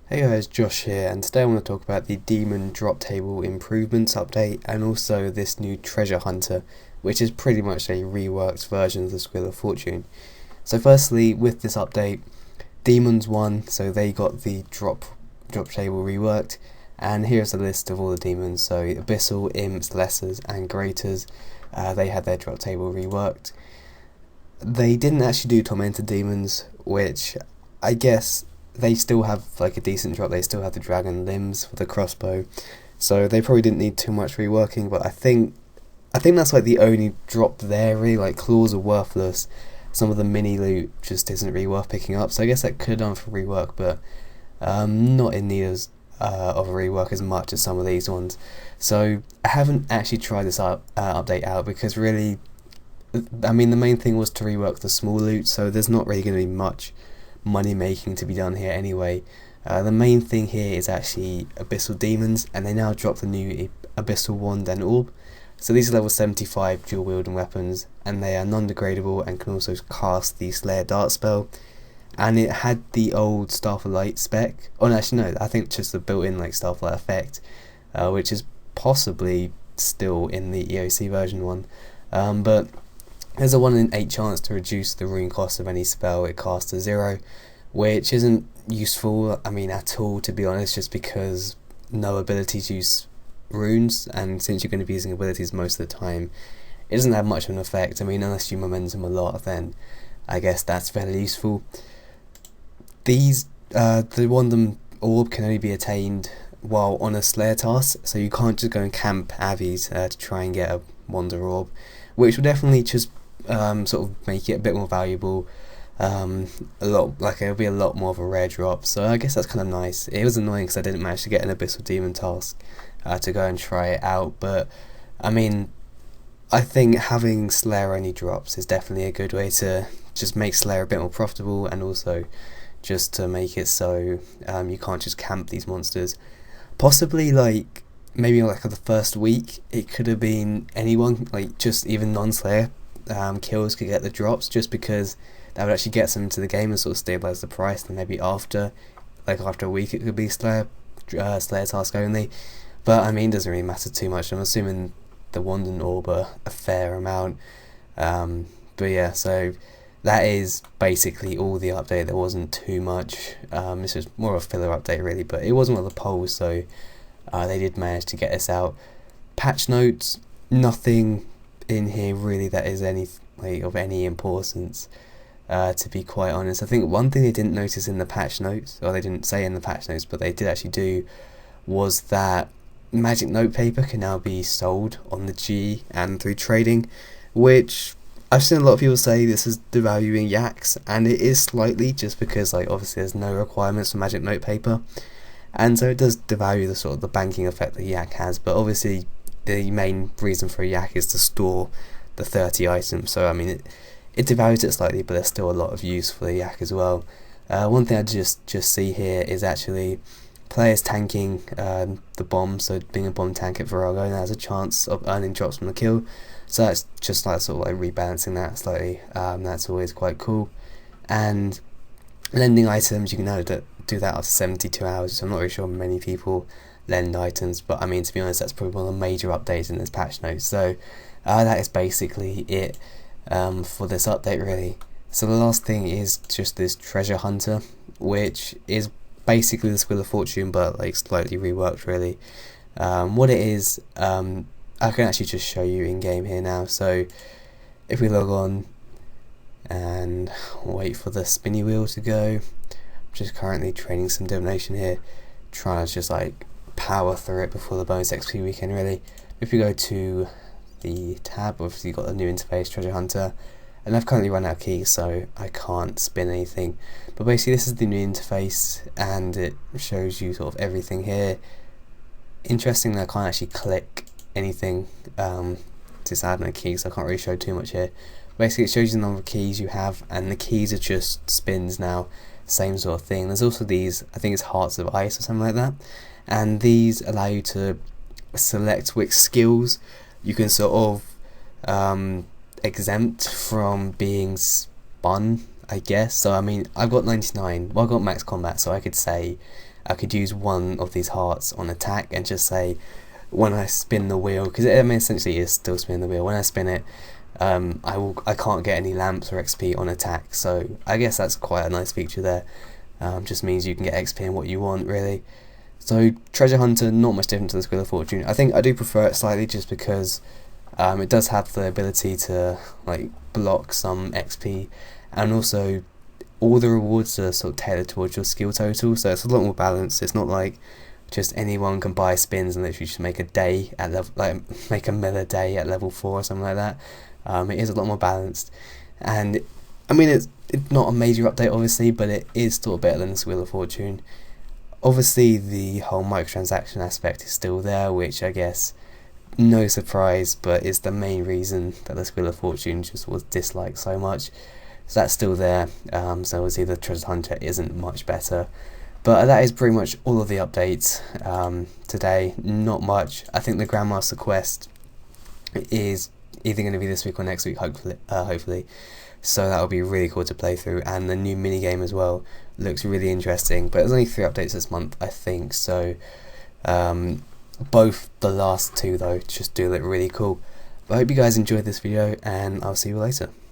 Hey guys, Josh here, and today I want to talk about the Demon Drop Table Improvements update and also this new Treasure Hunter, which is pretty much a reworked version of the Wheel of Fortune. So firstly, with this update, Demons won, so they got the drop table reworked, and here's a list of all the demons. So Abyssal, Imps, Lessers, and Greaters, they had their drop table reworked. They didn't actually do Tormented Demons, which I guess they still have like a decent drop. They still have the dragon limbs for the crossbow, so they probably didn't need too much reworking. But I think that's like the only drop there really. Like claws are worthless. Some of the mini loot just isn't really worth picking up. So I guess that could have done for rework, but not in need of a rework as much as some of these ones. So I haven't actually tried this update out because really, I mean, the main thing was to rework the small loot. So there's not really going to be much money making to be done here anyway. The main thing here is actually Abyssal Demons, and they now drop the new Abyssal Wand and Orb. So these are level 75 dual wielding weapons, and they are non-degradable and can also cast the Slayer Dart spell. And it had the old Staff of Light spec. Oh no, actually no, I think just the built-in like Staff of Light effect, which is possibly still in the EOC version one. But there's a 1 in 8 chance to reduce the rune cost of any spell it casts to 0, which isn't useful, I mean, at all, to be honest, just because no abilities use runes, and since you're going to be using abilities most of the time, it doesn't have much of an effect. I mean, unless you momentum a lot, then I guess that's fairly useful. The Wandom Orb can only be attained while on a Slayer task, so you can't just go and camp Avies to try and get a Wander Orb, which will definitely just sort of make it a bit more valuable. A lot, like, it'll be a lot more of a rare drop, so I guess that's kind of nice. It was annoying because I didn't manage to get an Abyssal Demon task to go and try it out, but I mean, I think having Slayer only drops is definitely a good way to just make Slayer a bit more profitable, and also just to make it so you can't just camp these monsters. Possibly, like, maybe like the first week it could have been anyone, like just even non-Slayer kills could get the drops, just because that would actually get them into the game and sort of stabilize the price. Then maybe after a week it could be Slayer task only. But I mean, it doesn't really matter too much. I'm assuming the Wand and Orb are a fair amount. But yeah, so that is basically all the update. There wasn't too much. This was more of a filler update really, but it wasn't one of the polls, so they did manage to get us out. Patch notes, nothing in here really that is of any importance, to be quite honest. I think one thing they didn't notice in the patch notes, or they didn't say in the patch notes, but they did actually do, was that magic note paper can now be sold on the G and through trading, which I've seen a lot of people say this is devaluing Yaks, and it is slightly, just because like obviously there's no requirements for magic note paper, and so it does devalue the sort of the banking effect that Yak has. But obviously the main reason for a Yak is to store the 30 items, so I mean it devalues it slightly, but there's still a lot of use for the Yak as well. One thing I just see here is actually players tanking the bomb, so being a bomb tank at Virago now has a chance of earning drops from the kill, so that's just like sort of like rebalancing that slightly. That's always quite cool. And lending items, you can now do that after 72 hours, so I'm not really sure many people lend items, but I mean, to be honest, that's probably one of the major updates in this patch note. So that is basically it for this update really. So the last thing is just this Treasure Hunter, which is basically the Wheel of Fortune but like slightly reworked really. What it is, I can actually just show you in game here now. So if we log on and wait for the spinny wheel to go, I'm just currently training some divination here, trying to just like power through it before the bonus XP weekend really. If we go to the tab, obviously you've got the new interface, Treasure Hunter, and I've currently run out of keys, so I can't spin anything. But basically this is the new interface, and it shows you sort of everything here. Interestingly, I can't actually click anything since I have no keys, so I can't really show too much here. Basically it shows you the number of keys you have, and the keys are just spins now, same sort of thing. There's also these, I think it's Hearts of Ice or something like that, and these allow you to select which skills you can sort of exempt from being spun, I guess. So I mean, I've got 99, well, I got max combat, so I could say I could use one of these hearts on attack and just say, when I spin the wheel, because it essentially is still spinning the wheel, when I spin it, I can't get any lamps or XP on attack. So I guess that's quite a nice feature there. Just means you can get XP in what you want, really. So Treasure Hunter, not much different to the Wheel of Fortune. I think I do prefer it slightly just because it does have the ability to like block some XP, and also all the rewards are sort of tailored towards your skill total, so it's a lot more balanced. It's not like just anyone can buy spins and literally just make a day at level, like make a mill a day at level 4 or something like that. It is a lot more balanced, and I mean it's not a major update obviously, but it is still better than the Wheel of Fortune. Obviously the whole microtransaction aspect is still there, which I guess no surprise, but it's the main reason that the Wheel of Fortune just was disliked so much. So that's still there. So obviously the Treasure Hunter isn't much better. But that is pretty much all of the updates today. Not much. I think the Grandmaster Quest is either going to be this week or next week, hopefully. So that will be really cool to play through. And the new minigame as well looks really interesting. But there's only 3 updates this month, I think. So both the last 2 though just do look really cool. But I hope you guys enjoyed this video, and I'll see you later.